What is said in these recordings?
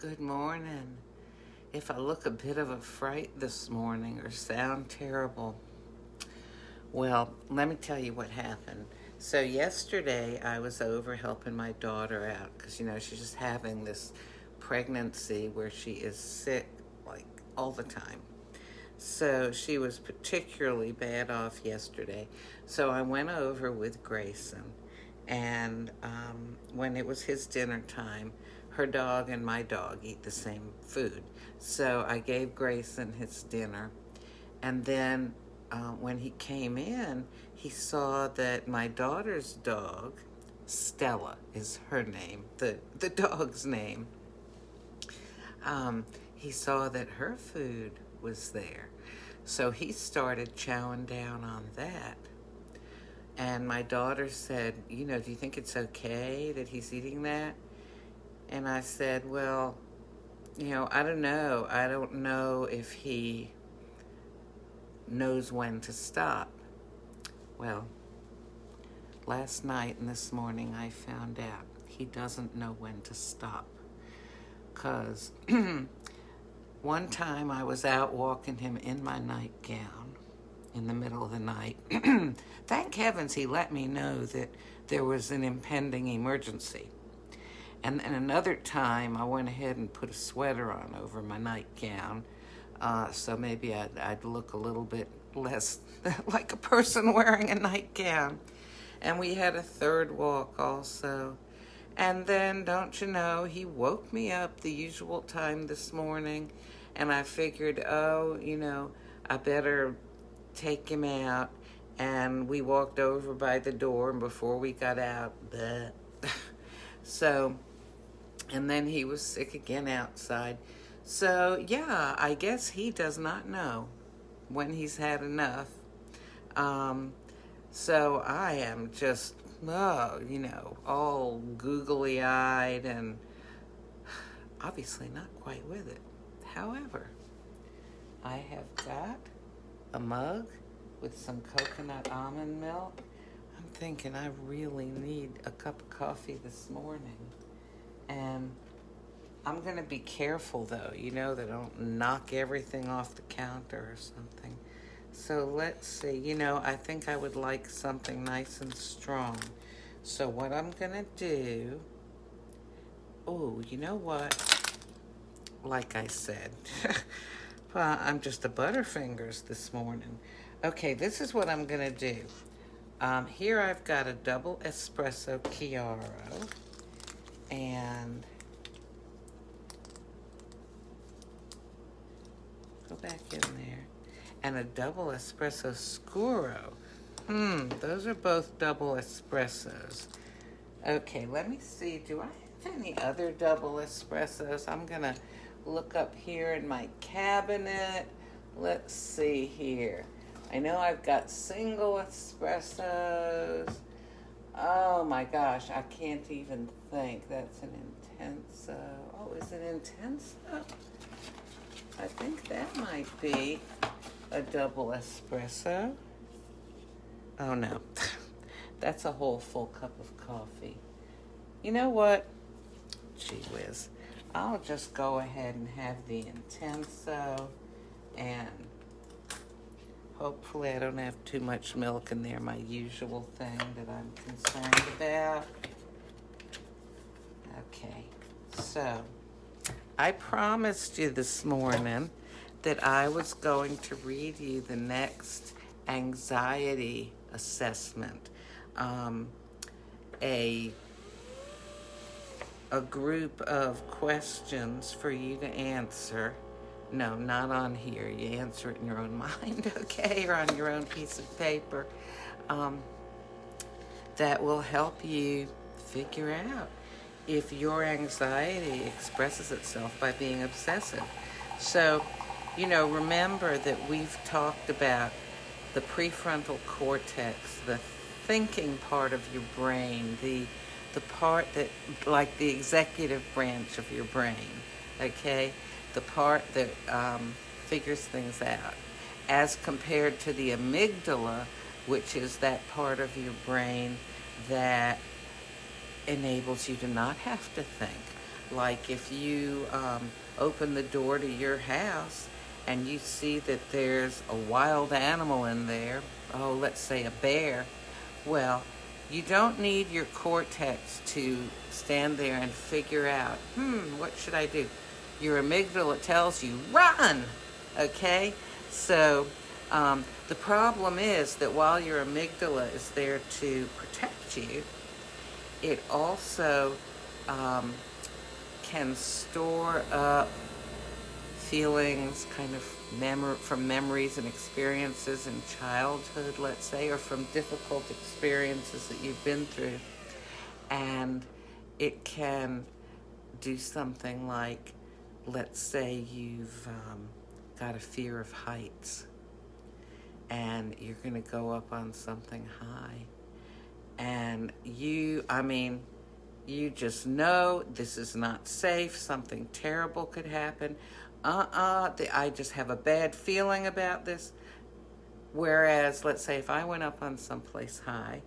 Good morning. If I look a bit of a fright this morning or sound terrible, well, let me tell you what happened. So yesterday I was over helping my daughter out because, she's just having this pregnancy where she is sick like all the time. So she was particularly bad off yesterday. So I went over with Grayson, and when it was his dinner time, her dog and my dog eat the same food. So I gave Grayson his dinner, and then when he came in, he saw that my daughter's dog, Stella is her name, the dog's name. He saw that her food was there. So he started chowing down on that. And my daughter said, do you think it's okay that he's eating that? And I said, well, I don't know. I don't know if he knows when to stop. Well, last night and this morning I found out he doesn't know when to stop. Because one time I was out walking him in my nightgown in the middle of the night. Thank heavens he let me know that there was an impending emergency. And then another time I went ahead and put a sweater on over my nightgown, so maybe I'd look a little bit less like a person wearing a nightgown. And we had a third walk also. And then, don't you know, he woke me up the usual time this morning, and I figured, I better take him out. And we walked over by the door, and before we got out, so, and then he was sick again outside. So, yeah, I guess he does not know when he's had enough. So I am just, all googly-eyed and obviously not quite with it. However, I have got a mug with some coconut almond milk. I'm thinking I really need a cup of coffee this morning. And I'm going to be careful, though, that I don't knock everything off the counter or something. So let's see. I think I would like something nice and strong. So what I'm going to do... Oh, you know what? Like I said, well, I'm just a Butterfingers this morning. Okay, this is what I'm going to do. Here I've got a double espresso Chiaro. And... go back in there. And a double espresso scuro. Those are both double espressos. Okay, let me see. Do I have any other double espressos? I'm going to look up here in my cabinet. Let's see here. I know I've got single espressos. Oh my gosh, I can't even think. That's an Intenso. Oh, is it Intenso? I think that might be a double espresso. Oh no, that's a whole full cup of coffee. You know what? Gee whiz. I'll just go ahead and have the Intenso, and hopefully I don't have too much milk in there, my usual thing that I'm concerned about. Okay, so I promised you this morning that I was going to read you the next anxiety assessment, a group of questions for you to answer. No, not on here. You answer it in your own mind, okay, or on your own piece of paper, that will help you figure out if your anxiety expresses itself by being obsessive. So, remember that we've talked about the prefrontal cortex, the thinking part of your brain, the part that, like the executive branch of your brain, okay? The part that figures things out, as compared to the amygdala, which is that part of your brain that enables you to not have to think. Like if you open the door to your house and you see that there's a wild animal in there, oh, let's say a bear, well, you don't need your cortex to stand there and figure out, what should I do? Your amygdala tells you, run, okay? So the problem is that while your amygdala is there to protect you, it also can store up feelings kind of from memories and experiences in childhood, let's say, or from difficult experiences that you've been through. And it can do something like, let's say you've got a fear of heights and you're going to go up on something high. And you just know this is not safe. Something terrible could happen. I just have a bad feeling about this. Whereas, let's say if I went up on someplace high,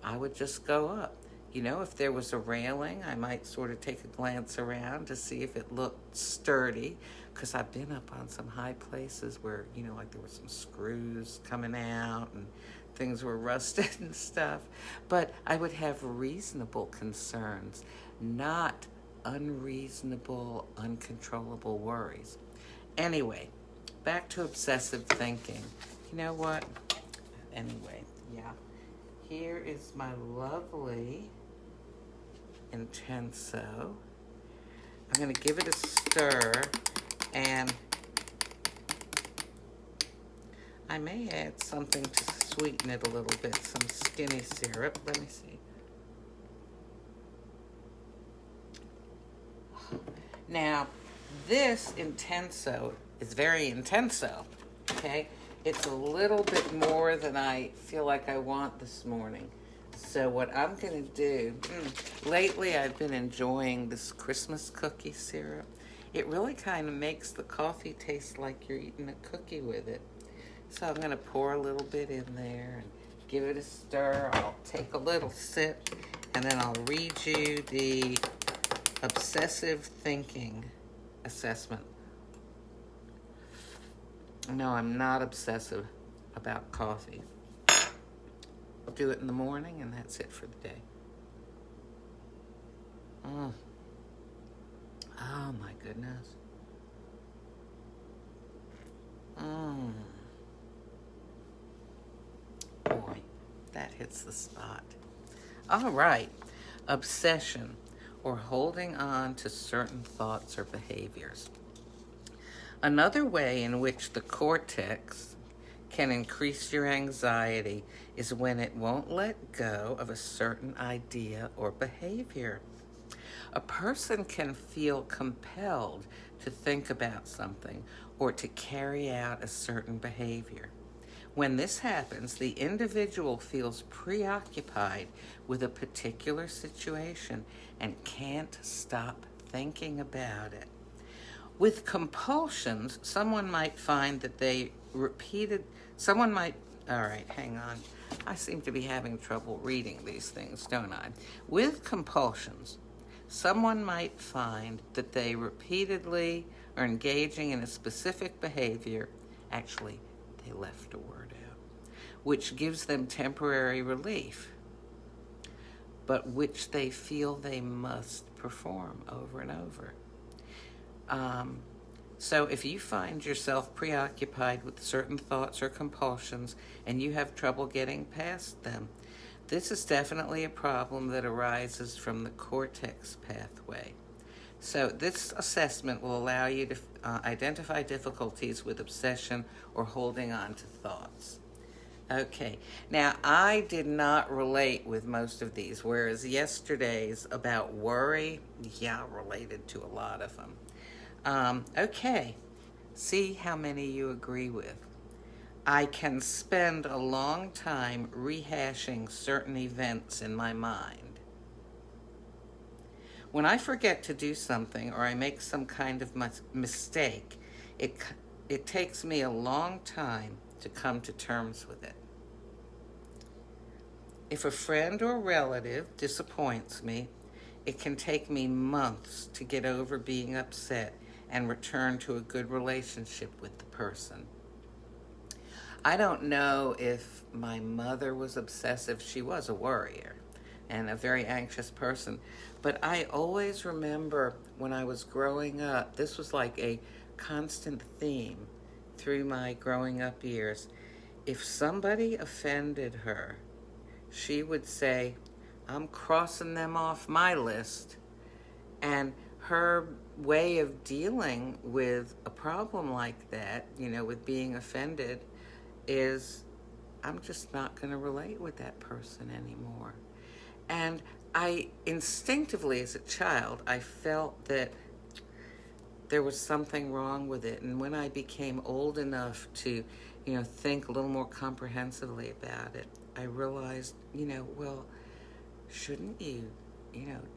I would just go up. If there was a railing, I might sort of take a glance around to see if it looked sturdy, because I've been up on some high places where, like there were some screws coming out and things were rusted and stuff. But I would have reasonable concerns, not unreasonable, uncontrollable worries. Anyway, back to obsessive thinking. You know what? Anyway, yeah. Here is my lovely Intenso. I'm going to give it a stir, and I may add something to sweeten it a little bit, some skinny syrup. Let me see. Now, this Intenso is very Intenso, okay? It's a little bit more than I feel like I want this morning. So what I'm going to do, lately I've been enjoying this Christmas cookie syrup. It really kind of makes the coffee taste like you're eating a cookie with it. So I'm going to pour a little bit in there and give it a stir. I'll take a little sip, and then I'll read you the Obsessive Thinking Assessment. No, I'm not obsessive about coffee. I'll do it in the morning, and that's it for the day. Oh my goodness. Boy, that hits the spot. All right. Obsession, or holding on to certain thoughts or behaviors. Another way in which the cortex can increase your anxiety is when it won't let go of a certain idea or behavior. A person can feel compelled to think about something or to carry out a certain behavior. When this happens, the individual feels preoccupied with a particular situation and can't stop thinking about it. With compulsions, someone might find that all right, hang on. I seem to be having trouble reading these things, don't I? With compulsions, someone might find that they repeatedly are engaging in a specific behavior. Actually, they left a word out, which gives them temporary relief, but which they feel they must perform over and over. So if you find yourself preoccupied with certain thoughts or compulsions and you have trouble getting past them, this is definitely a problem that arises from the cortex pathway. So this assessment will allow you to identify difficulties with obsession or holding on to thoughts. Okay, now I did not relate with most of these, whereas yesterday's about worry, related to a lot of them. Okay, see how many you agree with. I can spend a long time rehashing certain events in my mind. When I forget to do something or I make some kind of mistake, it takes me a long time to come to terms with it. If a friend or relative disappoints me, it can take me months to get over being upset and return to a good relationship with the person. I don't know if my mother was obsessive. She was a worrier and a very anxious person. But I always remember when I was growing up, this was like a constant theme through my growing up years. If somebody offended her, she would say, I'm crossing them off my list. And her way of dealing with a problem like that, with being offended, is I'm just not going to relate with that person anymore. And I instinctively, as a child, I felt that there was something wrong with it. And when I became old enough to, think a little more comprehensively about it, I realized, well, shouldn't you,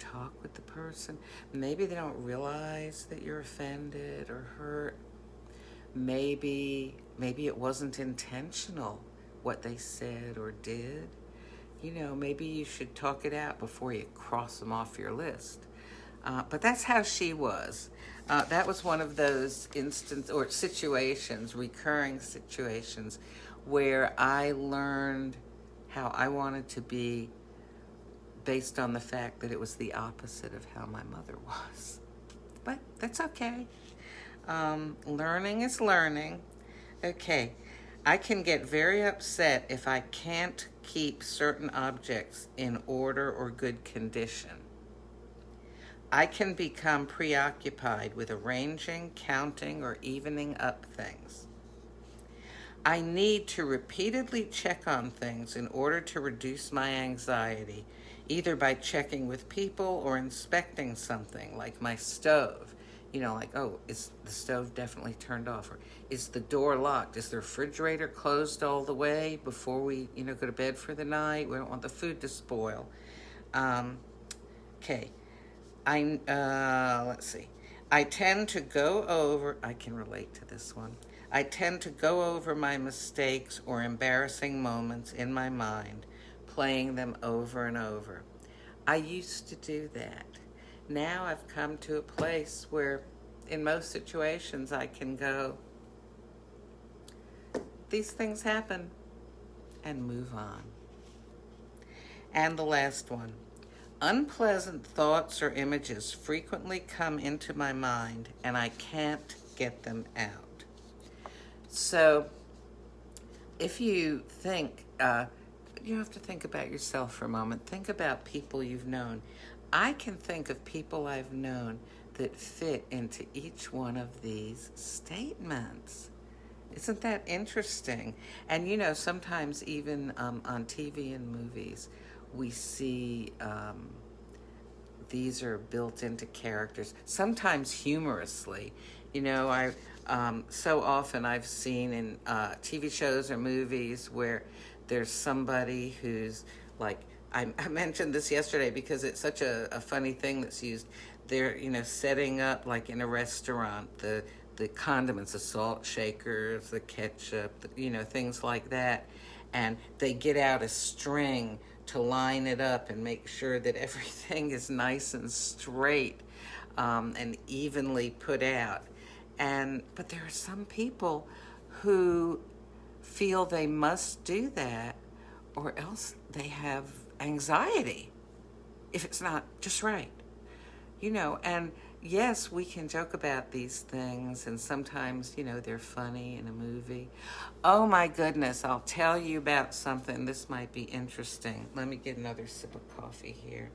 talk with the person? Maybe they don't realize that you're offended or hurt. Maybe it wasn't intentional what they said or did. Maybe you should talk it out before you cross them off your list. But that's how she was. That was one of those situations, recurring situations, where I learned how I wanted to be based on the fact that it was the opposite of how my mother was. But that's okay. Learning is learning. Okay, I can get very upset if I can't keep certain objects in order or good condition. I can become preoccupied with arranging, counting, or evening up things. I need to repeatedly check on things in order to reduce my anxiety, either by checking with people or inspecting something like my stove. Is the stove definitely turned off? Or is the door locked? Is the refrigerator closed all the way before we, go to bed for the night? We don't want the food to spoil. Okay. Let's see. I tend to go over, I can relate to this one. I tend to go over my mistakes or embarrassing moments in my mind, playing them over and over. I used to do that. Now I've come to a place where in most situations I can go, these things happen, and move on. And the last one. Unpleasant thoughts or images frequently come into my mind and I can't get them out. So if you think, you have to think about yourself for a moment. Think about people you've known. I can think of people I've known that fit into each one of these statements. Isn't that interesting? And sometimes even on TV and movies, we see these are built into characters, sometimes humorously. So often I've seen in TV shows or movies where there's somebody who's like, I mentioned this yesterday because it's such a funny thing that's used. They're, setting up like in a restaurant, the condiments, the salt shakers, the ketchup, things like that. And they get out a string to line it up and make sure that everything is nice and straight and evenly put out. But there are some people who feel they must do that or else they have anxiety if it's not just right. And yes, we can joke about these things, and sometimes, they're funny in a movie. Oh my goodness, I'll tell you about something. This might be interesting. Let me get another sip of coffee here.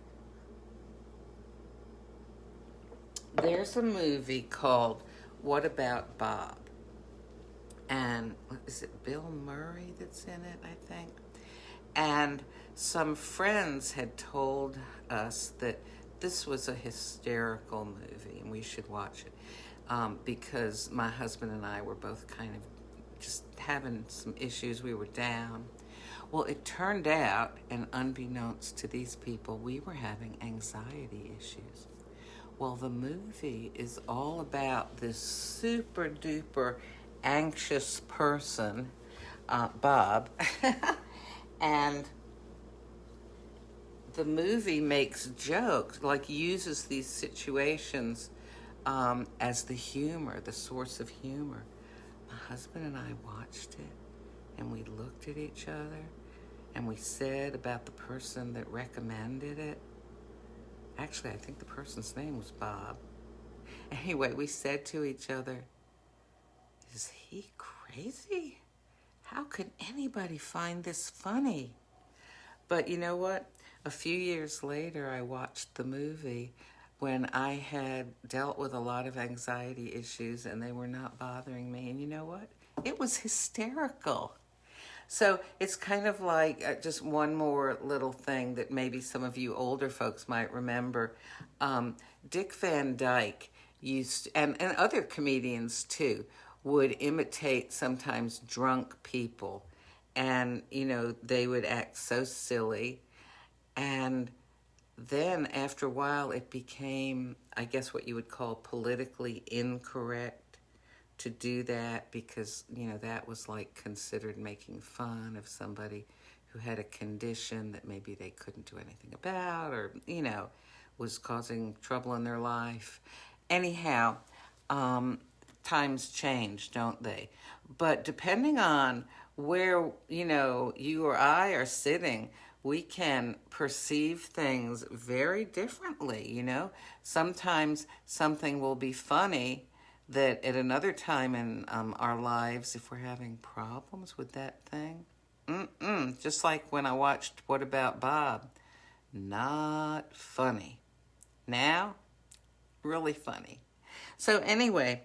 There's a movie called What About Bob? And is it Bill Murray that's in it, I think? And some friends had told us that this was a hysterical movie and we should watch it because my husband and I were both kind of just having some issues. We were down. Well, it turned out, and unbeknownst to these people, we were having anxiety issues. Well, the movie is all about this super duper anxious person, Bob, and the movie makes jokes, like uses these situations as the humor, the source of humor. My husband and I watched it, and we looked at each other, and we said about the person that recommended it. Actually, I think the person's name was Bob. Anyway, we said to each other, is he crazy? How could anybody find this funny? But you know what? A few years later, I watched the movie when I had dealt with a lot of anxiety issues and they were not bothering me. And you know what? It was hysterical. So it's kind of like just one more little thing that maybe some of you older folks might remember. Dick Van Dyke used, and other comedians too, would imitate sometimes drunk people. And, you know, they would act so silly. And then after a while, it became, I guess, what you would call politically incorrect to do that because, you know, that was like considered making fun of somebody who had a condition that maybe they couldn't do anything about or, you know, was causing trouble in their life. Anyhow, times change, don't they? But depending on where, you know, you or I are sitting, we can perceive things very differently, you know? Sometimes something will be funny that at another time in our lives, if we're having problems with that thing, just like when I watched What About Bob? Not funny. Now, really funny. So anyway,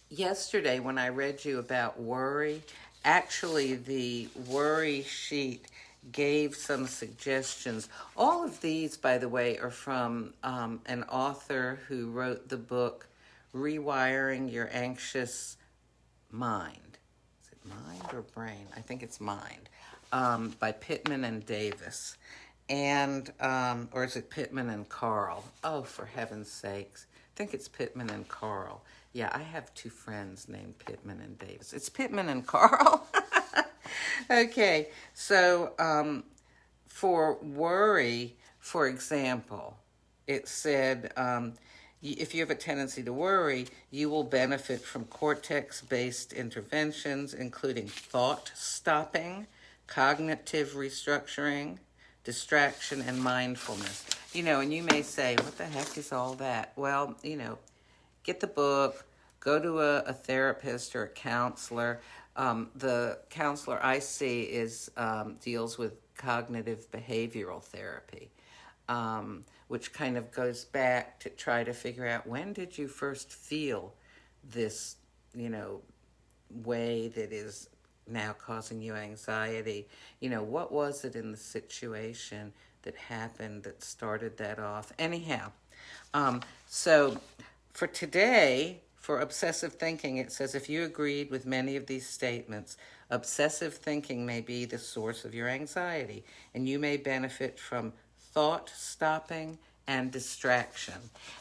yesterday when I read you about worry, actually the worry sheet gave some suggestions. All of these, by the way, are from an author who wrote the book Rewiring Your Anxious Mind. Is it mind or brain? I think it's mind. By Pittman and Davis. And, or is it Pittman and Carl? Oh, for heaven's sakes. I think it's Pittman and Carl. Yeah, I have two friends named Pittman and Davis. It's Pittman and Carl. Okay, so for worry, for example, it said, if you have a tendency to worry, you will benefit from cortex-based interventions, including thought stopping, cognitive restructuring, distraction, and mindfulness. You know, and you may say, what the heck is all that? Well, you know, get the book, go to a therapist or a counselor. The counselor I see deals with cognitive behavioral therapy, which kind of goes back to try to figure out when did you first feel this, you know, way that is now causing you anxiety. You know, what was it in the situation that happened that started that off? Anyhow, so for today, for obsessive thinking, it says if you agreed with many of these statements, obsessive thinking may be the source of your anxiety, and you may benefit from thought stopping and distraction.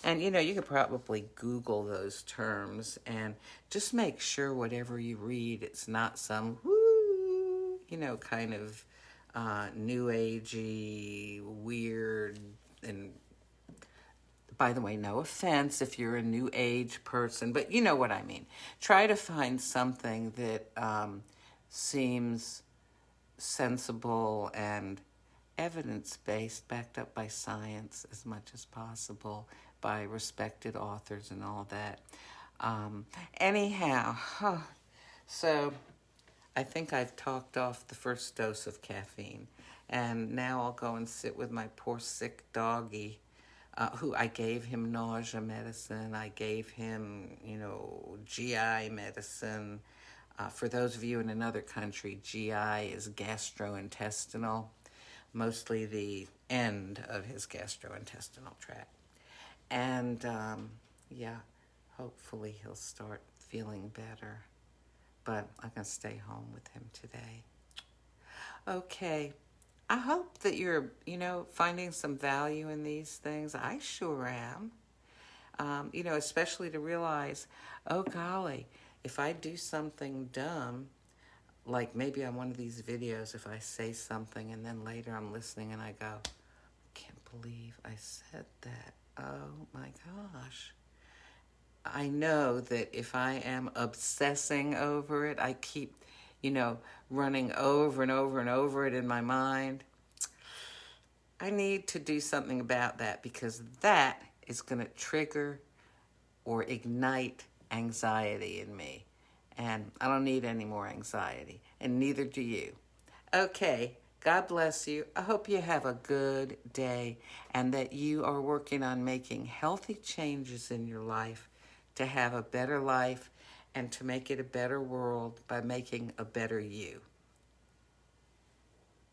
And, you know, you could probably Google those terms and just make sure whatever you read, it's not some, woo, you know, kind of new agey, weird, and by the way, no offense if you're a new age person, but you know what I mean. Try to find something that seems sensible and evidence-based, backed up by science as much as possible, by respected authors and all that. Anyhow, so I think I've talked off the first dose of caffeine, and now I'll go and sit with my poor sick doggy, who I gave him nausea medicine. I gave him, you know, GI medicine. For those of you in another country, GI is gastrointestinal, mostly the end of his gastrointestinal tract. And, yeah, hopefully he'll start feeling better. But I'm going to stay home with him today. Okay. I hope that you're, you know, finding some value in these things. I sure am. You know, especially to realize, oh golly, if I do something dumb, like maybe on one of these videos, if I say something and then later I'm listening and I go, I can't believe I said that. Oh my gosh. I know that if I am obsessing over it, I keep, running over and over and over it in my mind. I need to do something about that, because that is going to trigger or ignite anxiety in me. And I don't need any more anxiety, and neither do you. Okay, God bless you. I hope you have a good day and that you are working on making healthy changes in your life to have a better life and to make it a better world by making a better you.